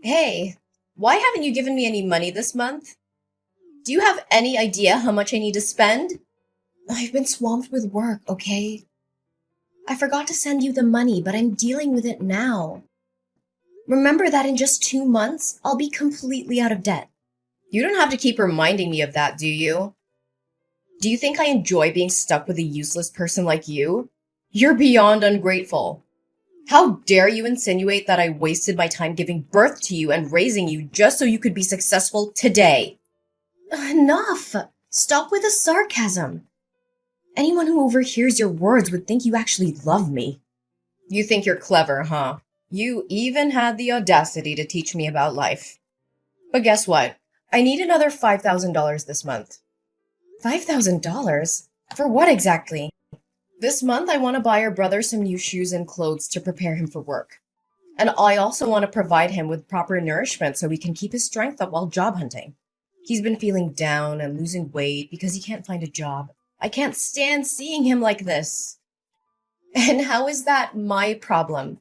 Hey, why haven't you given me any money this month? Do you have any idea how much I need to spend? I've been swamped with work, okay? I forgot to send you the money, but I'm dealing with it now. Remember that in just 2 months, I'll be completely out of debt. You don't have to keep reminding me of that, do you? Do you think I enjoy being stuck with a useless person like you? You're beyond ungrateful. How dare you insinuate that I wasted my time giving birth to you and raising you just so you could be successful today? Enough! Stop with the sarcasm. Anyone who overhears your words would think you actually love me. You think you're clever, huh? You even had the audacity to teach me about life. But guess what? I need another $5,000 this month. $5,000? For what exactly? This month I want to buy your brother some new shoes and clothes to prepare him for work. And I also want to provide him with proper nourishment so he can keep his strength up while job hunting. He's been feeling down and losing weight because he can't find a job. I can't stand seeing him like this. And how is that my problem?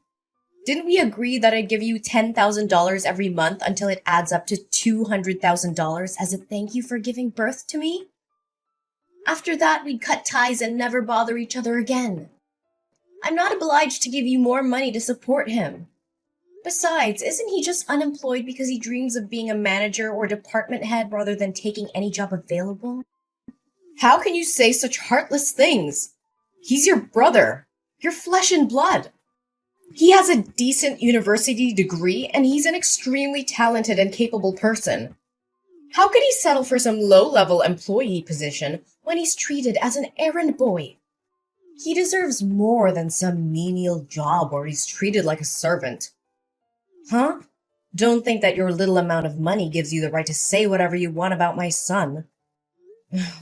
Didn't we agree that I'd give you $10,000 every month until it adds up to $200,000 as a thank you for giving birth to me? After that, we'd cut ties and never bother each other again. I'm not obliged to give you more money to support him. Besides, isn't he just unemployed because he dreams of being a manager or department head rather than taking any job available? How can you say such heartless things? He's your brother, your flesh and blood. He has a decent university degree and he's an extremely talented and capable person. How could he settle for some low-level employee position when he's treated as an errand boy? He deserves more than some menial job where he's treated like a servant. Huh? Don't think that your little amount of money gives you the right to say whatever you want about my son.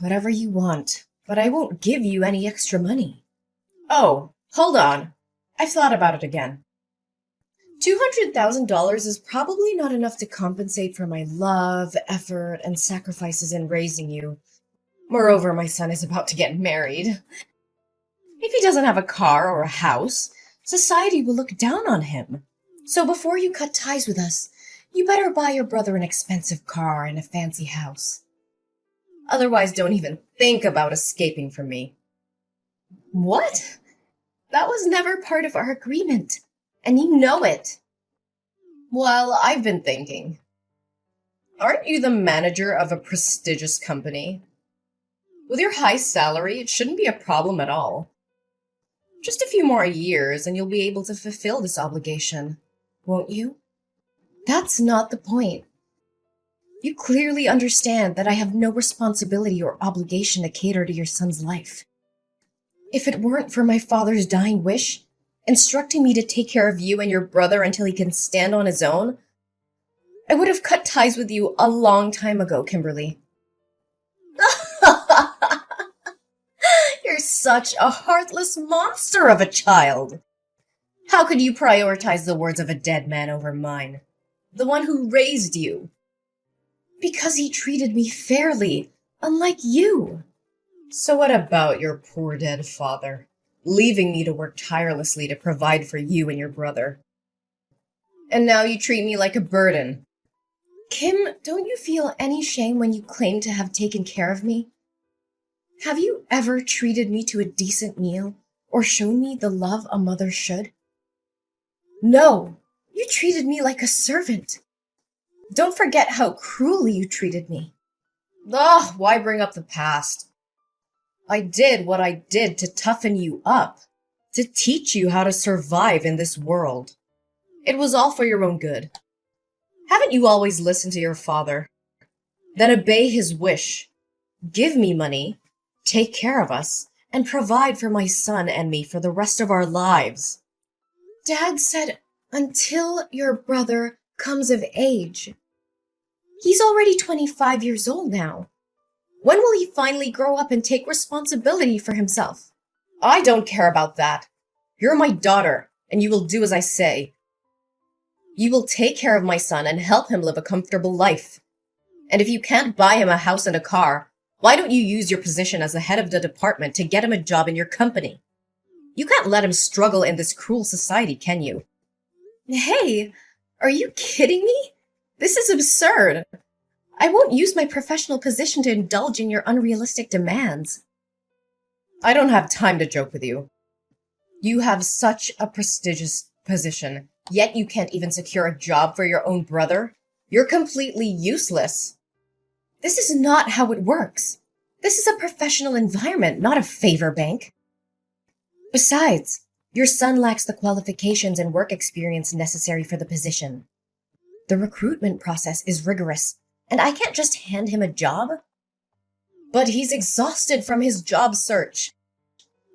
Whatever you want, but I won't give you any extra money. Oh, hold on. I've thought about it again. $200,000 is probably not enough to compensate for my love, effort, and sacrifices in raising you. Moreover, my son is about to get married. If he doesn't have a car or a house, society will look down on him. So before you cut ties with us, you better buy your brother an expensive car and a fancy house. Otherwise, don't even think about escaping from me. What? That was never part of our agreement, and you know it. Well, I've been thinking. Aren't you the manager of a prestigious company? With your high salary, it shouldn't be a problem at all. Just a few more years and you'll be able to fulfill this obligation, won't you? That's not the point. You clearly understand that I have no responsibility or obligation to cater to your son's life. If it weren't for my father's dying wish, instructing me to take care of you and your brother until he can stand on his own, I would have cut ties with you a long time ago, Kimberly. You're such a heartless monster of a child. How could you prioritize the words of a dead man over mine? The one who raised you? Because he treated me fairly, unlike you. So what about your poor dead father, leaving me to work tirelessly to provide for you and your brother? And now you treat me like a burden. Kim, don't you feel any shame when you claim to have taken care of me? Have you ever treated me to a decent meal or shown me the love a mother should? No, you treated me like a servant. Don't forget how cruelly you treated me. Ugh, why bring up the past? I did what I did to toughen you up, to teach you how to survive in this world. It was all for your own good. Haven't you always listened to your father? Then obey his wish. Give me money, take care of us, and provide for my son and me for the rest of our lives. Dad said, until your brother comes of age. He's already 25 years old now. When will he finally grow up and take responsibility for himself? I don't care about that. You're my daughter, and you will do as I say. You will take care of my son and help him live a comfortable life. And if you can't buy him a house and a car, why don't you use your position as the head of the department to get him a job in your company? You can't let him struggle in this cruel society, can you? Hey, Are you kidding me? This is absurd. I won't use my professional position to indulge in your unrealistic demands. I don't have time to joke with you. You have such a prestigious position, yet you can't even secure a job for your own brother. You're completely useless. This is not how it works. This is a professional environment, not a favor bank. Besides, your son lacks the qualifications and work experience necessary for the position. The recruitment process is rigorous, and I can't just hand him a job. But he's exhausted from his job search.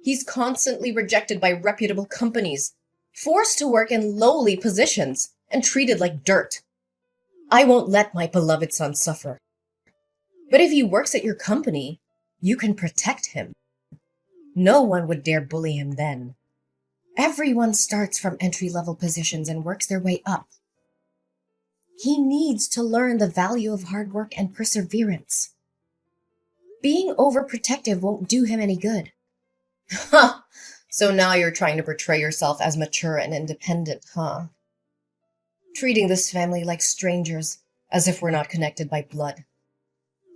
He's constantly rejected by reputable companies, forced to work in lowly positions, and treated like dirt. I won't let my beloved son suffer. But if he works at your company, you can protect him. No one would dare bully him then. Everyone starts from entry-level positions and works their way up. He needs to learn the value of hard work and perseverance. Being overprotective won't do him any good. Huh! So now you're trying to portray yourself as mature and independent, huh? Treating this family like strangers, as if we're not connected by blood.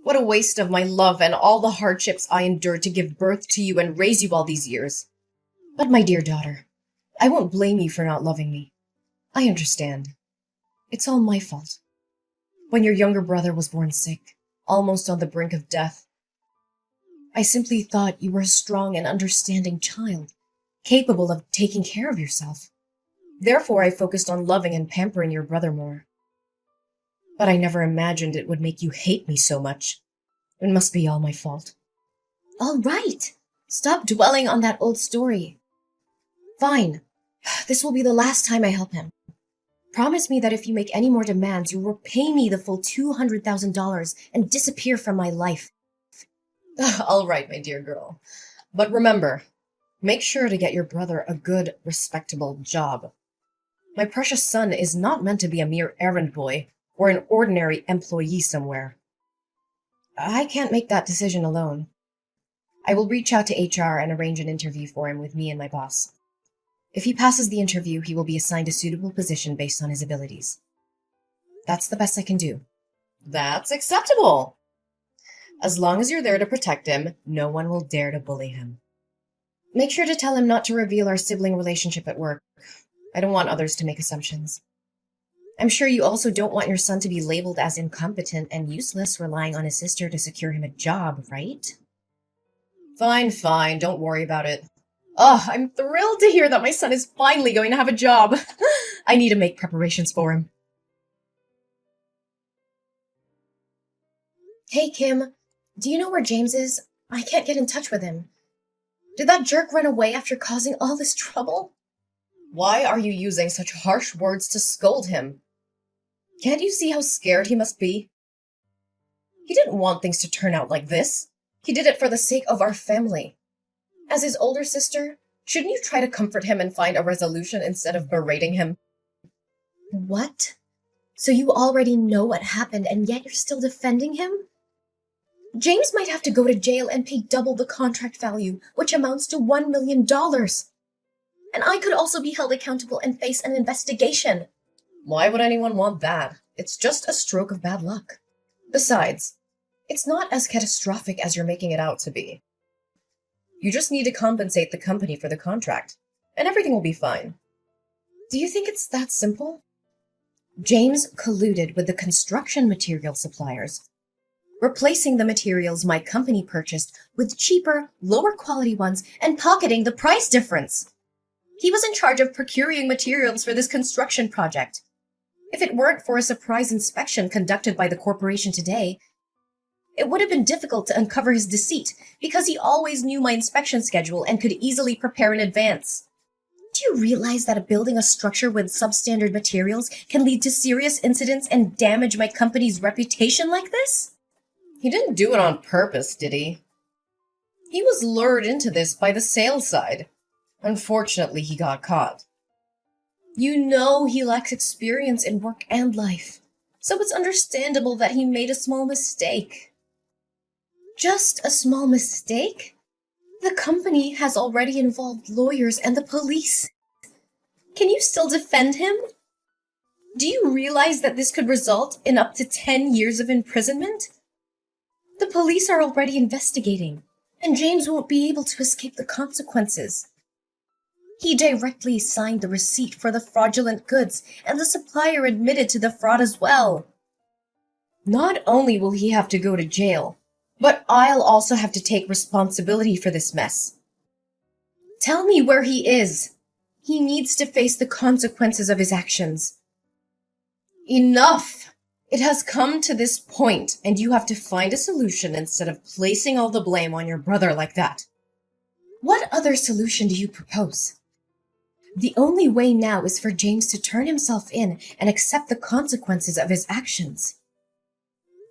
What a waste of my love and all the hardships I endured to give birth to you and raise you all these years. But my dear daughter, I won't blame you for not loving me. I understand. It's all my fault. When your younger brother was born sick, almost on the brink of death, I simply thought you were a strong and understanding child, capable of taking care of yourself. Therefore, I focused on loving and pampering your brother more. But I never imagined it would make you hate me so much. It must be all my fault. All right. Stop dwelling on that old story. Fine. This will be the last time I help him. Promise me that if you make any more demands, you will pay me the full $200,000 and disappear from my life. All right, my dear girl. But remember, make sure to get your brother a good, respectable job. My precious son is not meant to be a mere errand boy or an ordinary employee somewhere. I can't make that decision alone. I will reach out to HR and arrange an interview for him with me and my boss. If he passes the interview, he will be assigned a suitable position based on his abilities. That's the best I can do. That's acceptable. As long as you're there to protect him, no one will dare to bully him. Make sure to tell him not to reveal our sibling relationship at work. I don't want others to make assumptions. I'm sure you also don't want your son to be labeled as incompetent and useless, relying on his sister to secure him a job, right? Fine, don't worry about it. Oh, I'm thrilled to hear that my son is finally going to have a job. I need to make preparations for him. Hey, Kim, do you know where James is? I can't get in touch with him. Did that jerk run away after causing all this trouble? Why are you using such harsh words to scold him? Can't you see how scared he must be? He didn't want things to turn out like this. He did it for the sake of our family. As his older sister, shouldn't you try to comfort him and find a resolution instead of berating him? What? So you already know what happened and yet you're still defending him? James might have to go to jail and pay double the contract value, which amounts to $1 million. And I could also be held accountable and face an investigation. Why would anyone want that? It's just a stroke of bad luck. Besides, it's not as catastrophic as you're making it out to be. You just need to compensate the company for the contract, and everything will be fine. Do you think it's that simple? James colluded with the construction material suppliers, replacing the materials my company purchased with cheaper, lower quality ones and pocketing the price difference. He was in charge of procuring materials for this construction project. If it weren't for a surprise inspection conducted by the corporation today, it would have been difficult to uncover his deceit because he always knew my inspection schedule and could easily prepare in advance. Do you realize that building a structure with substandard materials can lead to serious incidents and damage my company's reputation like this? He didn't do it on purpose, did he? He was lured into this by the sales side. Unfortunately, he got caught. You know he lacks experience in work and life, so it's understandable that he made a small mistake. Just a small mistake? The company has already involved lawyers and the police. Can you still defend him? Do you realize that this could result in up to 10 years of imprisonment? The police are already investigating, and James won't be able to escape the consequences. He directly signed the receipt for the fraudulent goods, and the supplier admitted to the fraud as well. Not only will he have to go to jail, but I'll also have to take responsibility for this mess. Tell me where he is. He needs to face the consequences of his actions. Enough! It has come to this point, and you have to find a solution instead of placing all the blame on your brother like that. What other solution do you propose? The only way now is for James to turn himself in and accept the consequences of his actions.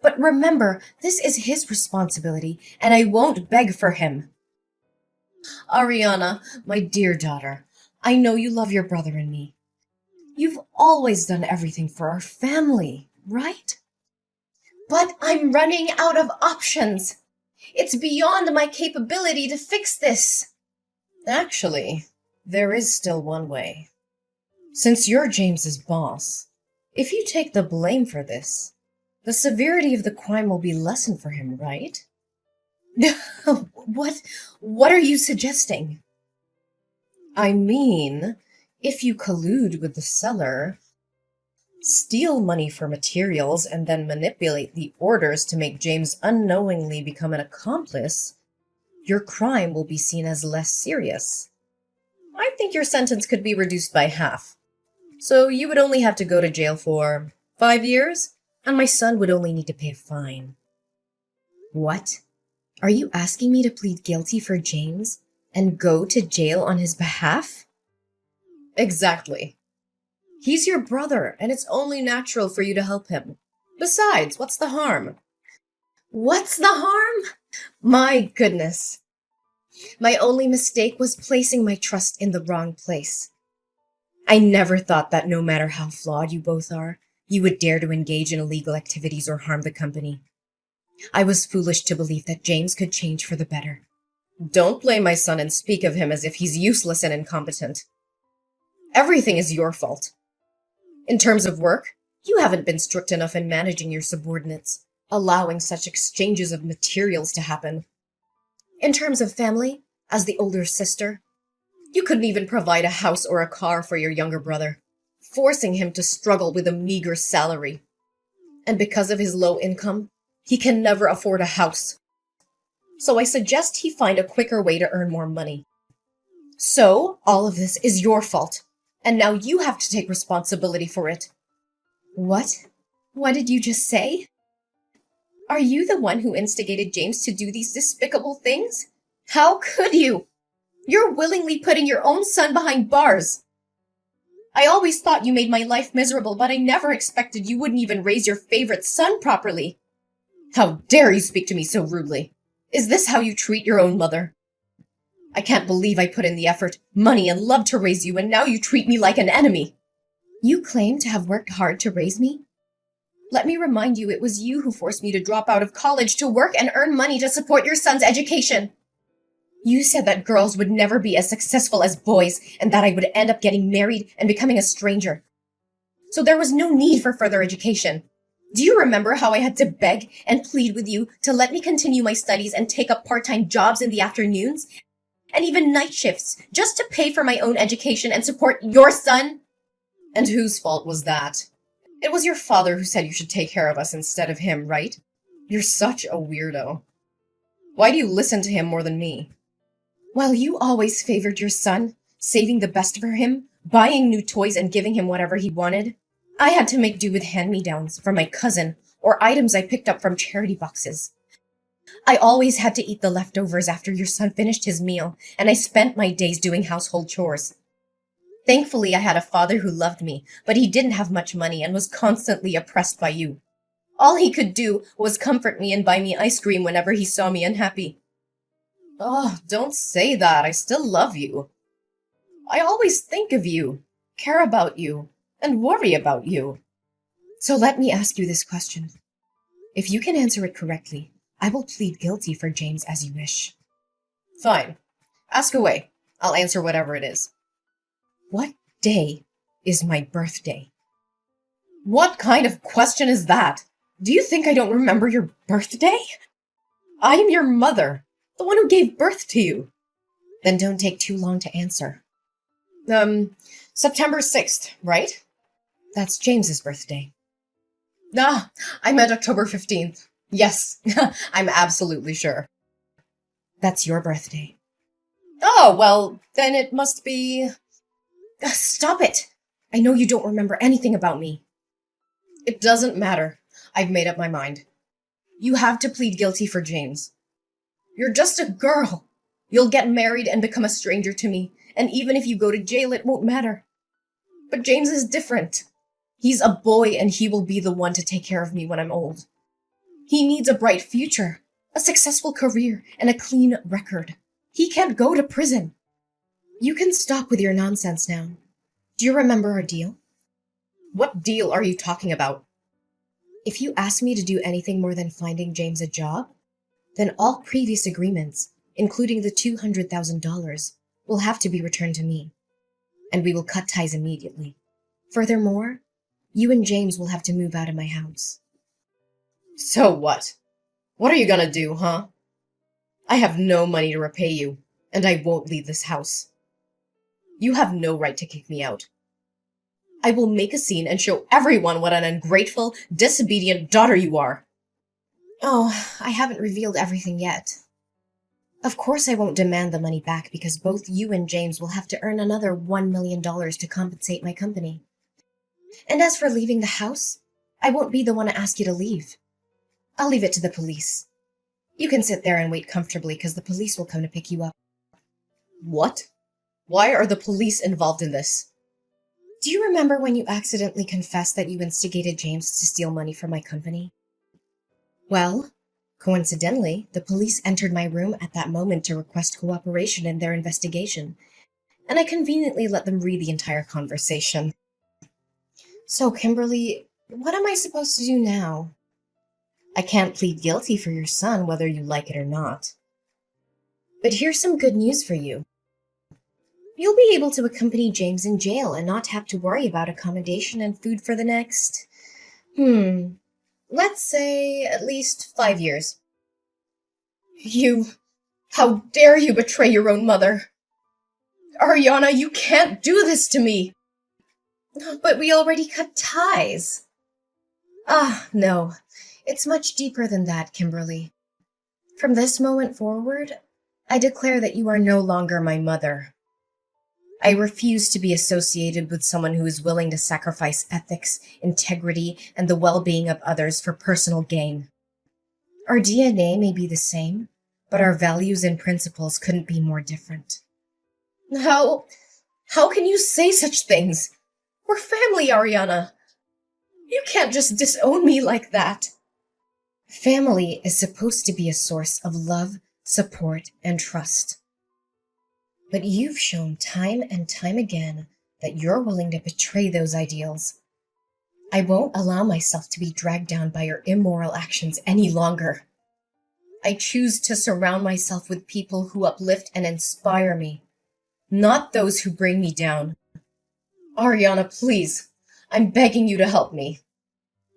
But remember, this is his responsibility, and I won't beg for him. Ariana, my dear daughter, I know you love your brother and me. You've always done everything for our family, right? But I'm running out of options. It's beyond my capability to fix this. Actually, there is still one way. Since you're James's boss, if you take the blame for this, the severity of the crime will be lessened for him, right? What are you suggesting? I mean, if you collude with the seller, steal money for materials, and then manipulate the orders to make James unknowingly become an accomplice, your crime will be seen as less serious. I think your sentence could be reduced by half. So you would only have to go to jail for 5 years, and my son would only need to pay a fine. What? Are you asking me to plead guilty for James and go to jail on his behalf? Exactly. He's your brother, and it's only natural for you to help him. Besides, what's the harm? What's the harm? My goodness. My only mistake was placing my trust in the wrong place. I never thought that no matter how flawed you both are, you would dare to engage in illegal activities or harm the company. I was foolish to believe that James could change for the better. Don't blame my son and speak of him as if he's useless and incompetent. Everything is your fault. In terms of work, you haven't been strict enough in managing your subordinates, allowing such exchanges of materials to happen. In terms of family, as the older sister, you couldn't even provide a house or a car for your younger brother, forcing him to struggle with a meager salary. And because of his low income, he can never afford a house. So I suggest he find a quicker way to earn more money. So, all of this is your fault, and now you have to take responsibility for it. What? What did you just say? Are you the one who instigated James to do these despicable things? How could you? You're willingly putting your own son behind bars. I always thought you made my life miserable, but I never expected you wouldn't even raise your favorite son properly. How dare you speak to me so rudely? Is this how you treat your own mother? I can't believe I put in the effort, money, and love to raise you, and now you treat me like an enemy. You claim to have worked hard to raise me? Let me remind you, it was you who forced me to drop out of college to work and earn money to support your son's education. You said that girls would never be as successful as boys, and that I would end up getting married and becoming a stranger. So there was no need for further education. Do you remember how I had to beg and plead with you to let me continue my studies and take up part-time jobs in the afternoons? And even night shifts, just to pay for my own education and support your son? And whose fault was that? It was your father who said you should take care of us instead of him, right? You're such a weirdo. Why do you listen to him more than me? While you always favored your son, saving the best for him, buying new toys and giving him whatever he wanted, I had to make do with hand-me-downs from my cousin or items I picked up from charity boxes. I always had to eat the leftovers after your son finished his meal, and I spent my days doing household chores. Thankfully, I had a father who loved me, but he didn't have much money and was constantly oppressed by you. All he could do was comfort me and buy me ice cream whenever he saw me unhappy. Oh, don't say that. I still love you. I always think of you, care about you, and worry about you. So let me ask you this question. If you can answer it correctly, I will plead guilty for James as you wish. Fine. Ask away. I'll answer whatever it is. What day is my birthday? What kind of question is that? Do you think I don't remember your birthday? I am your mother, the one who gave birth to you. Then don't take too long to answer. September 6th, right? That's James's birthday. Ah, I meant October 15th. Yes, I'm absolutely sure. That's your birthday. Oh, well, then it must be... Stop it! I know you don't remember anything about me. It doesn't matter. I've made up my mind. You have to plead guilty for James. You're just a girl. You'll get married and become a stranger to me, and even if you go to jail, it won't matter. But James is different. He's a boy, and he will be the one to take care of me when I'm old. He needs a bright future, a successful career, and a clean record. He can't go to prison. You can stop with your nonsense now. Do you remember our deal? What deal are you talking about? If you ask me to do anything more than finding James a job, then all previous agreements, including the $200,000, will have to be returned to me, and we will cut ties immediately. Furthermore, you and James will have to move out of my house. So what? What are you gonna do, huh? I have no money to repay you, and I won't leave this house. You have no right to kick me out. I will make a scene and show everyone what an ungrateful, disobedient daughter you are. Oh, I haven't revealed everything yet. Of course I won't demand the money back because both you and James will have to earn another $1 million to compensate my company. And as for leaving the house, I won't be the one to ask you to leave. I'll leave it to the police. You can sit there and wait comfortably because the police will come to pick you up. What? Why are the police involved in this? Do you remember when you accidentally confessed that you instigated James to steal money from my company? Well, coincidentally, the police entered my room at that moment to request cooperation in their investigation, and I conveniently let them read the entire conversation. So, Kimberly, what am I supposed to do now? I can't plead guilty for your son, whether you like it or not. But here's some good news for you. You'll be able to accompany James in jail and not have to worry about accommodation and food for the next, let's say at least 5 years. How dare you betray your own mother? Ariana, you can't do this to me. But we already cut ties. Ah, no. It's much deeper than that, Kimberly. From this moment forward, I declare that you are no longer my mother. I refuse to be associated with someone who is willing to sacrifice ethics, integrity, and the well-being of others for personal gain. Our DNA may be the same, but our values and principles couldn't be more different. How can you say such things? We're family, Ariana. You can't just disown me like that. Family is supposed to be a source of love, support, and trust. But you've shown time and time again that you're willing to betray those ideals. I won't allow myself to be dragged down by your immoral actions any longer. I choose to surround myself with people who uplift and inspire me, not those who bring me down. Ariana, please, I'm begging you to help me.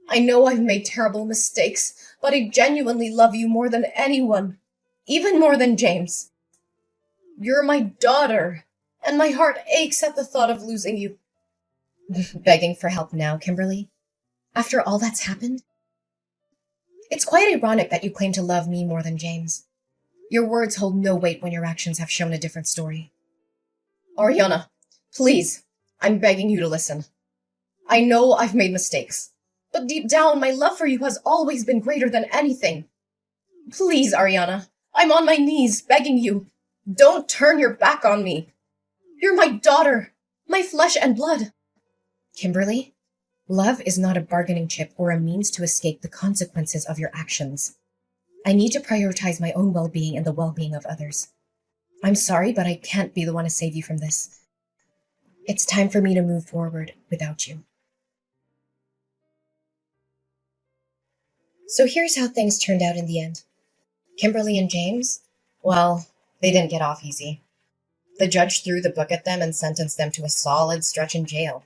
I know I've made terrible mistakes, but I genuinely love you more than anyone, even more than James. You're my daughter, and my heart aches at the thought of losing you. Begging for help now, Kimberly? After all that's happened? It's quite ironic that you claim to love me more than James. Your words hold no weight when your actions have shown a different story. Ariana, please, I'm begging you to listen. I know I've made mistakes, but deep down, my love for you has always been greater than anything. Please, Ariana, I'm on my knees begging you. Don't turn your back on me. You're my daughter, my flesh and blood. Kimberly, love is not a bargaining chip or a means to escape the consequences of your actions. I need to prioritize my own well-being and the well-being of others. I'm sorry, but I can't be the one to save you from this. It's time for me to move forward without you. So here's how things turned out in the end. Kimberly and James, well, they didn't get off easy. The judge threw the book at them and sentenced them to a solid stretch in jail.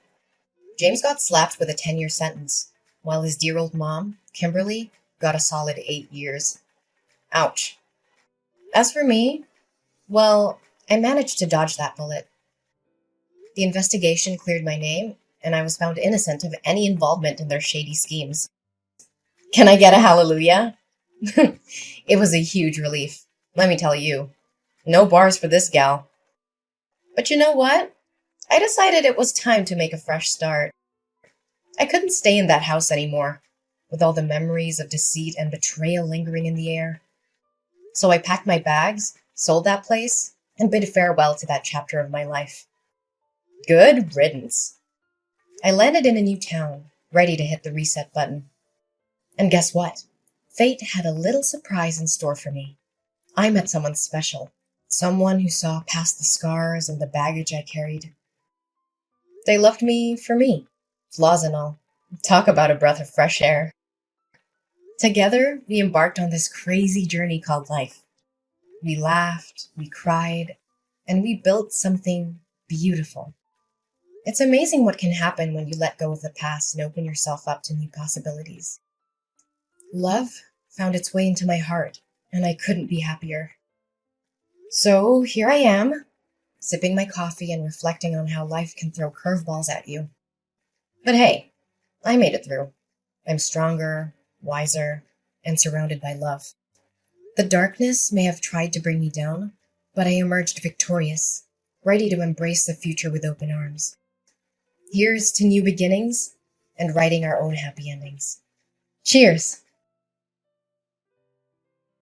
James got slapped with a 10-year sentence, while his dear old mom, Kimberly, got a solid 8 years. Ouch. As for me, well, I managed to dodge that bullet. The investigation cleared my name, and I was found innocent of any involvement in their shady schemes. Can I get a hallelujah? It was a huge relief, let me tell you. No bars for this gal. But you know what? I decided it was time to make a fresh start. I couldn't stay in that house anymore, with all the memories of deceit and betrayal lingering in the air. So I packed my bags, sold that place, and bid farewell to that chapter of my life. Good riddance. I landed in a new town, ready to hit the reset button. And guess what? Fate had a little surprise in store for me. I met someone special, someone who saw past the scars and the baggage I carried. They loved me for me, flaws and all. Talk about a breath of fresh air. Together, we embarked on this crazy journey called life. We laughed, we cried, and we built something beautiful. It's amazing what can happen when you let go of the past and open yourself up to new possibilities. Love found its way into my heart, and I couldn't be happier. So here I am, sipping my coffee and reflecting on how life can throw curveballs at you. But hey, I made it through. I'm stronger, wiser, and surrounded by love. The darkness may have tried to bring me down, but I emerged victorious, ready to embrace the future with open arms. Here's to new beginnings and writing our own happy endings. Cheers!